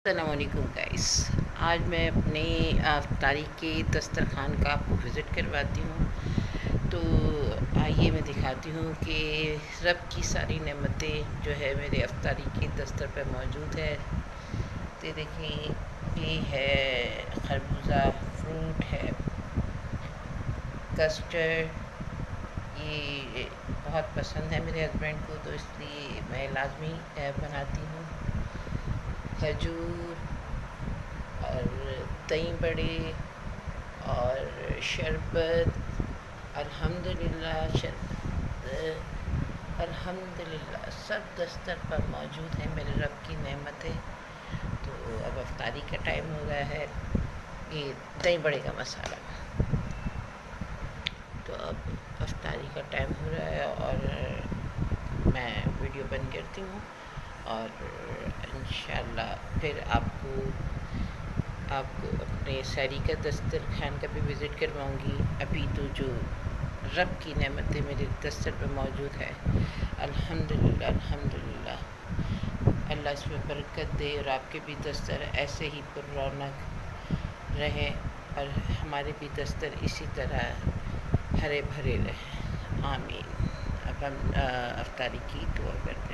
السلام علیکم گائس، آج میں اپنے افطاری کے دسترخوان کا آپ کو وزٹ کرواتی ہوں۔ تو آئیے میں دکھاتی ہوں کہ رب کی ساری نعمتیں جو ہے میرے افطاری کے دستر پہ موجود ہے۔ تو دیکھیں، یہ ہے خربوزہ فروٹ ہے، کسٹرڈ، یہ بہت پسند ہے میرے ہسبینڈ کو، تو اس لیے میں لازمی بناتی ہوں۔ کھجور اور دہی بڑے اور شربت، الحمدللہ سب دستر پر موجود ہیں، میرے رب کی نعمتیں۔ تو اب افطاری کا ٹائم ہو گیا ہے، یہ دہی بڑے کا مسالہ، تو اب افطاری کا ٹائم ہو رہا ہے اور میں ویڈیو بند کرتی ہوں، اور انشاءاللہ پھر آپ کو اپنے سحری کا دسترخوان کا بھی وزٹ کرواؤں گی۔ ابھی تو جو رب کی نعمتیں میرے دستر پہ موجود ہے، الحمدللہ، اللہ اس میں برکت دے، اور آپ کے بھی دستر ایسے ہی پر رونق رہے، اور ہمارے بھی دستر اسی طرح ہرے بھرے رہیں، آمین۔ اب ہم افطاری کی دعا کرتے ہیں۔